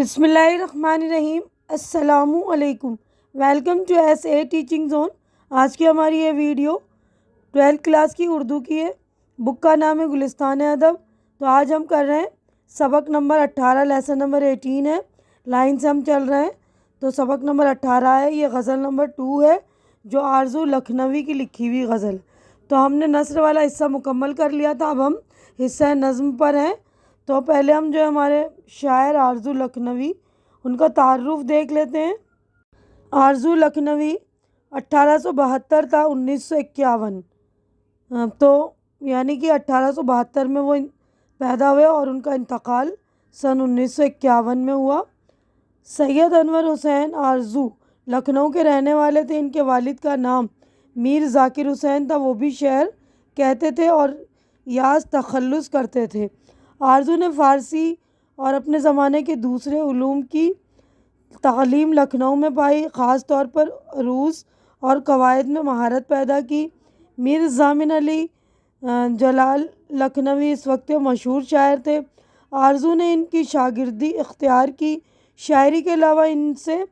بسم اللہ الرحمن الرحیم۔ السلام علیکم، welcome to S A teaching zone. آج کی ہماری یہ ویڈیو 12th کلاس کی اردو کی ہے۔ بک کا نام ہے گلستان ادب۔ تو آج ہم کر رہے ہیں سبق نمبر 18، لیسن نمبر 18 ہے، لائن سے ہم چل رہے ہیں۔ تو سبق نمبر 18 ہے، یہ غزل نمبر 2 ہے جو آرزو لکھنوی کی لکھی ہوئی غزل۔ تو ہم نے نثر والا حصہ مکمل کر لیا تھا، اب ہم حصہ نظم پر ہیں۔ تو پہلے ہم جو ہمارے شاعر آرزو لکھنوی ان کا تعارف دیکھ لیتے ہیں۔ آرزو لکھنوی 1872 تا 1951، تو یعنی کہ 1872 میں وہ پیدا ہوئے اور ان کا انتقال سن 1951 میں ہوا۔ سید انور حسین آرزو لکھنؤ کے رہنے والے تھے۔ ان کے والد کا نام میر ذاکر حسین تھا، وہ بھی شعر کہتے تھے اور یاز تخلص کرتے تھے۔ آرزو نے فارسی اور اپنے زمانے کے دوسرے علوم کی تعلیم لکھنؤ میں پائی، خاص طور پر عروض اور قواعد میں مہارت پیدا کی۔ میر ضامن علی جلال لکھنوی اس وقت مشہور شاعر تھے۔ آرزو نے ان کی شاگردی اختیار کی۔ شاعری کے علاوہ ان سے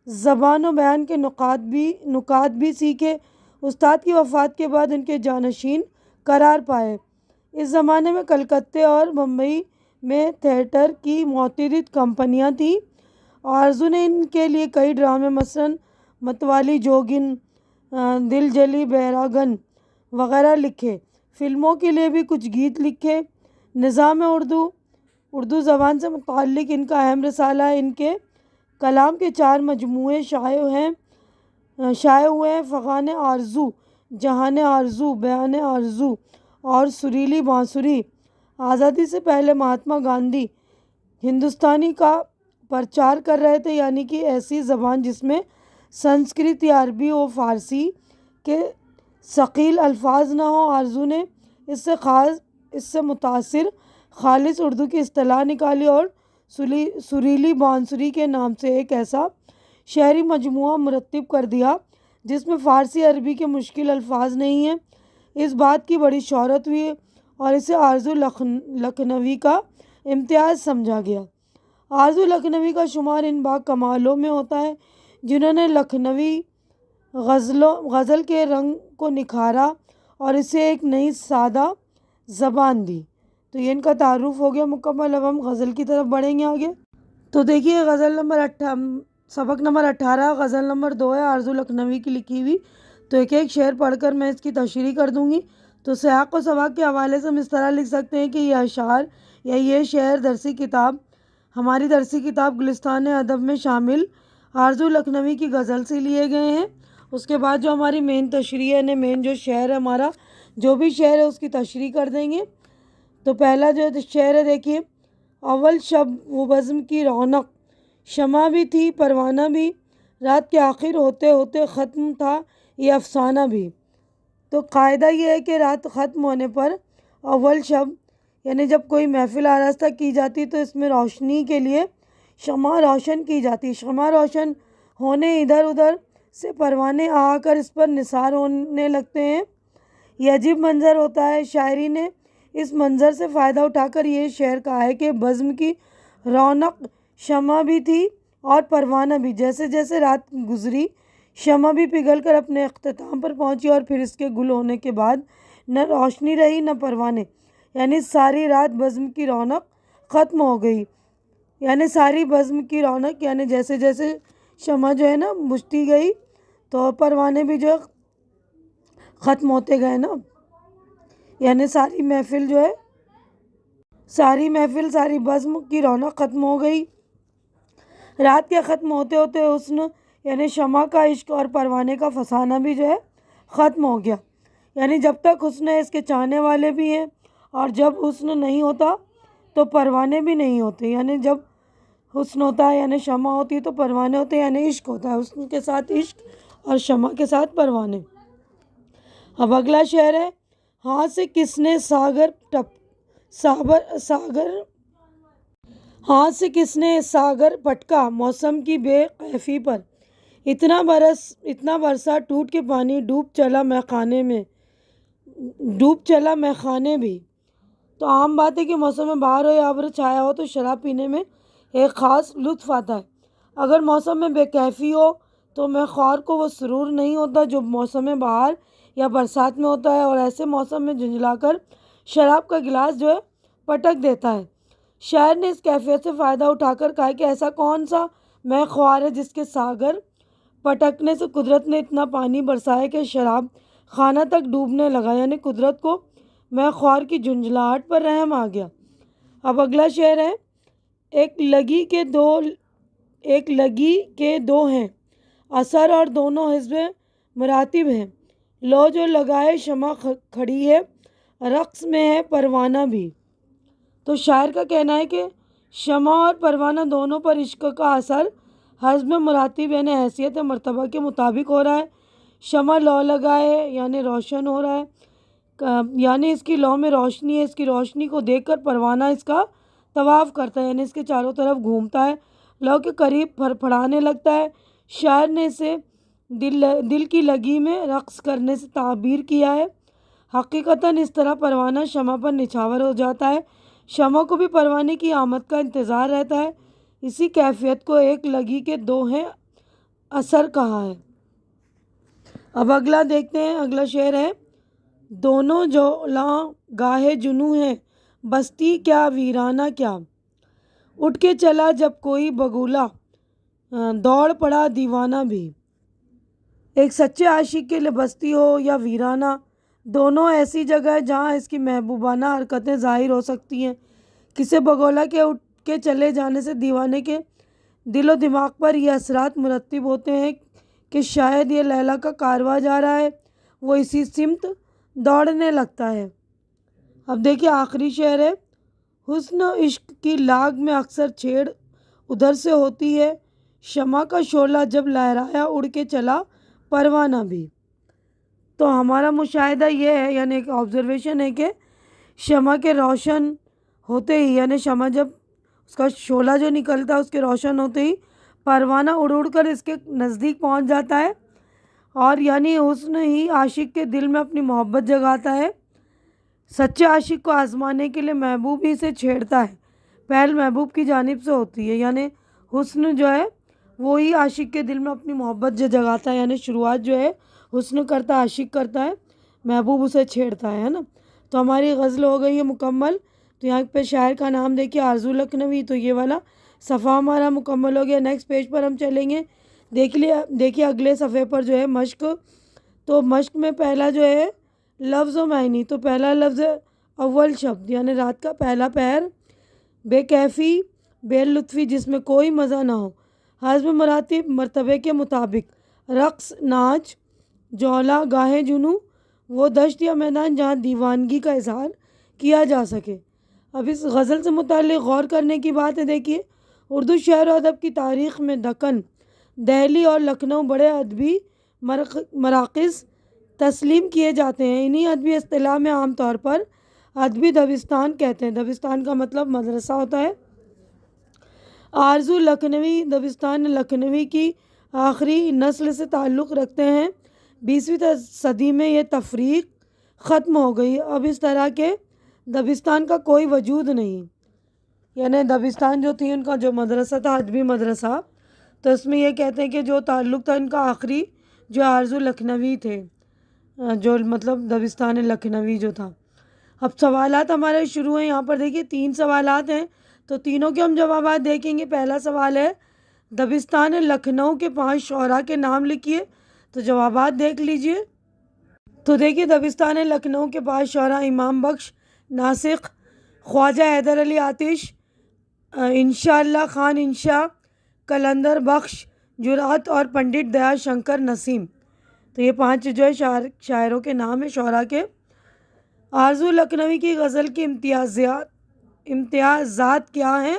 زبان و بیان کے نکات بھی سیکھے۔ استاد کی وفات کے بعد ان کے جانشین قرار پائے۔ اس زمانے میں کلکتے اور بمبئی میں تھیٹر کی متعدد کمپنیاں تھیں۔ آرزو نے ان کے لیے کئی ڈرامے مثلاً متوالی جوگن، دل جلی بیراگن وغیرہ لکھے۔ فلموں کے لیے بھی کچھ گیت لکھے۔ نظام اردو زبان سے متعلق ان کا اہم رسالہ ہے۔ ان کے کلام کے 4 مجموعے شائع ہوئے ہیں: فغان آرزو، جہان آرزو، بیان آرزو اور سریلی بانسری۔ آزادی سے پہلے مہاتما گاندھی ہندوستانی کا پرچار کر رہے تھے، یعنی کہ ایسی زبان جس میں سنسکرت یا عربی و فارسی کے ثقیل الفاظ نہ ہوں۔ آرزو نے اس سے متاثر خالص اردو کی اصطلاح نکالی اور سریلی بانسری کے نام سے ایک ایسا شعری مجموعہ مرتب کر دیا جس میں فارسی عربی کے مشکل الفاظ نہیں ہیں۔ اس بات کی بڑی شہرت ہوئی اور اسے آرزو لکھنوی کا امتیاز سمجھا گیا۔ آرزو لکھنوی کا شمار ان با کمالوں میں ہوتا ہے جنہوں نے لکھنوی غزل کے رنگ کو نکھارا اور اسے ایک نئی سادہ زبان دی۔ تو یہ ان کا تعارف ہو گیا مکمل۔ اب ہم غزل کی طرف بڑھیں گے آگے۔ تو دیکھیے سبق نمبر 18 غزل نمبر 2 ہے، آرزو لکھنوی کی لکھی ہوئی۔ تو ایک شعر پڑھ کر میں اس کی تشریح کر دوں گی۔ تو سیاق و سباق کے حوالے سے ہم اس طرح لکھ سکتے ہیں کہ یہ اشعار یا یہ شعر ہماری درسی کتاب گلستان ادب میں شامل آرزو لکھنوی کی غزل سے لیے گئے ہیں۔ اس کے بعد جو ہماری مین تشریح ہے، مین جو شعر ہے ہمارا، جو بھی شعر ہے اس کی تشریح کر دیں گے۔ تو پہلا جو شعر ہے دیکھیے: اول شب وہ بزم کی رونق، شمع بھی تھی پروانہ بھی، رات کے آخر ہوتے ہوتے ختم تھا یہ افسانہ بھی۔ تو قاعدہ یہ ہے کہ رات ختم ہونے پر اول شب یعنی جب کوئی محفل آراستہ کی جاتی تو اس میں روشنی کے لیے شمع روشن کی جاتی۔ شمع روشن ہونے ادھر ادھر سے پروانے آ کر اس پر نثار ہونے لگتے ہیں۔ یہ عجیب منظر ہوتا ہے۔ شاعری نے اس منظر سے فائدہ اٹھا کر یہ شعر کہا ہے کہ بزم کی رونق، شمع بھی تھی اور پروانہ بھی۔ جیسے جیسے رات گزری، شمع بھی پگھل کر اپنے اختتام پر پہنچی اور پھر اس کے گل ہونے کے بعد نہ روشنی رہی نہ پروانے، یعنی ساری رات بزم کی رونق ختم ہو گئی۔ یعنی ساری بزم کی رونق یعنی جیسے جیسے شمع جو ہے نا بجھتی گئی تو پروانے بھی جو ختم ہوتے گئے نا، یعنی ساری بزم کی رونق ختم ہو گئی۔ رات کے ختم ہوتے ہوتے حسن یعنی شمع کا عشق اور پروانے کا فسانہ بھی جو ہے ختم ہو گیا۔ یعنی جب تک حسن ہے اس کے چاہنے والے بھی ہیں، اور جب حسن نہیں ہوتا تو پروانے بھی نہیں ہوتے۔ یعنی جب حسن ہوتا ہے یعنی شمع ہوتی ہے تو پروانے ہوتے ہیں، یعنی عشق ہوتا ہے، حسن کے ساتھ عشق اور شمع کے ساتھ پروانے۔ اب اگلا شعر ہے: ہاتھ سے کس نے ساگر پٹکا موسم کی بے کیفی پر، اتنا برسا ٹوٹ کے پانی ڈوب چلا میخانے بھی۔ تو عام بات ہے کہ موسم بہار ہو یا ابر چھایا ہو تو شراب پینے میں ایک خاص لطف آتا ہے۔ اگر موسم میں بے کیفی ہو تو میں خوار کو وہ سرور نہیں ہوتا جو موسم بہار یا برسات میں ہوتا ہے، اور ایسے موسم میں جھنجھلا کر شراب کا گلاس جو ہے پٹک دیتا ہے۔ شاعر نے اس کیفیت سے فائدہ اٹھا کر کہا کہ ایسا کون سا میں خوار ہے جس کے ساغر پٹکنے سے قدرت نے اتنا پانی برسایا کہ شراب خانہ تک ڈوبنے لگا، یعنی قدرت کو میں خوار کی جھنجھلاہٹ پر رحم آ گیا۔ اب اگلا شعر ہے، ایک لگی کے دو ہیں اثر اور دونوں حزب مراتب ہیں، لو جو لگائے شمع کھڑی ہے رقص میں ہے پروانہ بھی۔ تو شاعر کا کہنا ہے کہ شمع اور پروانہ دونوں پر عشق کا اثر حزب مراتب یعنی حیثیت مرتبہ کے مطابق ہو رہا ہے۔ شمع لو لگائے یعنی روشن ہو رہا ہے، یعنی اس کی لو میں روشنی ہے، اس کی روشنی کو دیکھ کر پروانہ اس کا طواف کرتا ہے، یعنی اس کے چاروں طرف گھومتا ہے، لو کے قریب پھڑپھڑانے لگتا ہے۔ شاعر نے اسے دل کی لگی میں رقص کرنے سے تعبیر کیا ہے۔ حقیقتاً اس طرح پروانہ شمع پر نچھاور ہو جاتا ہے، شمع کو بھی پروانے کی آمد کا انتظار رہتا ہے۔ اسی کیفیت کو ایک لگی کے دو ہیں اثر کہا ہے۔ اب اگلا دیکھتے ہیں، اگلا شعر ہے، دونوں جولاں گاہے جنوں ہیں بستی کیا ویرانہ کیا، اٹھ کے چلا جب کوئی بگولا دوڑ پڑا دیوانہ بھی۔ ایک سچے عاشق کے لیے بستی ہو یا ویرانہ، دونوں ایسی جگہ ہے جہاں اس کی محبوبانہ حرکتیں ظاہر ہو سکتی ہیں۔ کسی بگولا کے اٹھ کے چلے جانے سے دیوانے کے دل و دماغ پر یہ اثرات مرتب ہوتے ہیں کہ شاید یہ لیلا کا کارواں جا رہا ہے، وہ اسی سمت دوڑنے لگتا ہے۔ اب دیکھیے آخری شعر ہے، حسن و عشق کی لاگ میں اکثر چھیڑ ادھر سے ہوتی ہے، شمع کا شعلہ جب لہرایا اڑ کے چلا پروانہ بھی۔ تو ہمارا مشاہدہ یہ ہے، یعنی ایک آبزرویشن ہے کہ شمع کے روشن ہوتے ہی، یعنی شمع جب اس کا شعلہ جو نکلتا ہے اس کے روشن ہوتے ہی پروانہ اڑ اڑ کر اس کے نزدیک پہنچ جاتا ہے، اور یعنی حسن ہی عاشق کے دل میں اپنی محبت جگاتا ہے۔ سچے عاشق کو آزمانے کے لیے محبوب ہی سے چھیڑتا ہے، پہل محبوب کی جانب سے ہوتی ہے، یعنی حسن جو ہے وہی عاشق کے دل میں اپنی محبت جو جگاتا ہے، یعنی شروعات جو ہے حسن کرتا ہے، عاشق کرتا ہے، محبوب اسے چھیڑتا ہے نا۔ تو ہماری غزل ہو گئی ہے مکمل۔ تو یہاں پہ شاعر کا نام دیکھیے آرزو لکھنوی۔ تو یہ والا صفحہ ہمارا مکمل ہو گیا۔ نیکسٹ پیج پر ہم چلیں گے، دیکھیے اگلے صفحے پر جو ہے مشق۔ تو مشق میں پہلا جو ہے لفظ و معنی، تو پہلا لفظ ہے اول شبد، یعنی رات کا پہلا پہر، بے کیفی بے لطفی جس میں کوئی مزہ نہ ہو، حزب مراتب مرتبے کے مطابق، رقص ناچ، جولا گاہے جنوں وہ دشت یا میدان جہاں دیوانگی کا اظہار کیا جا سکے۔ اب اس غزل سے متعلق غور کرنے کی بات ہے، دیکھیے اردو شعر و ادب کی تاریخ میں دکن، دہلی اور لکھنؤ بڑے ادبی مراکز تسلیم کیے جاتے ہیں۔ انہی ادبی اصطلاح میں عام طور پر ادبی دبستان کہتے ہیں۔ دبستان کا مطلب مدرسہ ہوتا ہے۔ آرزو لکھنوی دبستان لکھنوی کی آخری نسل سے تعلق رکھتے ہیں۔ 20ویں صدی میں یہ تفریق ختم ہو گئی، اب اس طرح کے دبستان کا کوئی وجود نہیں، یعنی دبستان جو تھی ان کا جو مدرسہ تھا ادبی مدرسہ، تو اس میں یہ کہتے ہیں کہ جو تعلق تھا ان کا آخری جو آرزو لکھنوی تھے، جو مطلب دبستان لکھنوی جو تھا۔ اب سوالات ہمارے شروع ہیں، یہاں پر دیکھیے 3 سوالات ہیں، تو تینوں کے ہم جوابات دیکھیں گے۔ پہلا سوال ہے دبستان لکھنؤ کے 5 شعراء کے نام لکھیے، تو جوابات دیکھ لیجئے۔ تو دیکھیے دبستان لکھنؤ کے 5 شعراء امام بخش، ناسخ، خواجہ حیدر علی آتش، انشاء اللہ خان انشا، قلندر بخش جرأت اور پنڈت دیا شنکر نسیم۔ تو یہ 5 جو ہے شاعروں کے نام ہیں، شعراء کے۔ آرزو لکھنوی کی غزل کی امتیازات کیا ہیں؟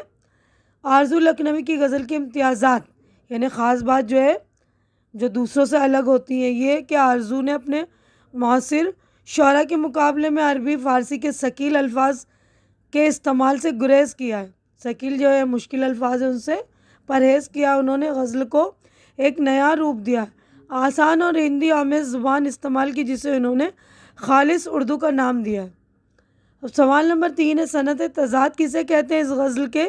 آرزو لکھنوی کی غزل کے امتیازات یعنی خاص بات جو ہے جو دوسروں سے الگ ہوتی ہے، یہ کہ آرزو نے اپنے معاصر شعراء کے مقابلے میں عربی فارسی کے ثقیل الفاظ کے استعمال سے گریز کیا ہے۔ ثقیل جو ہے مشکل الفاظ ہیں ان سے پرہیز کیا۔ انہوں نے غزل کو ایک نیا روپ دیا، آسان اور ہندی آمیز زبان استعمال کی جسے انہوں نے خالص اردو کا نام دیا ہے۔ اب سوال نمبر 3 ہے، صنعت تضاد کسے کہتے ہیں؟ اس غزل کے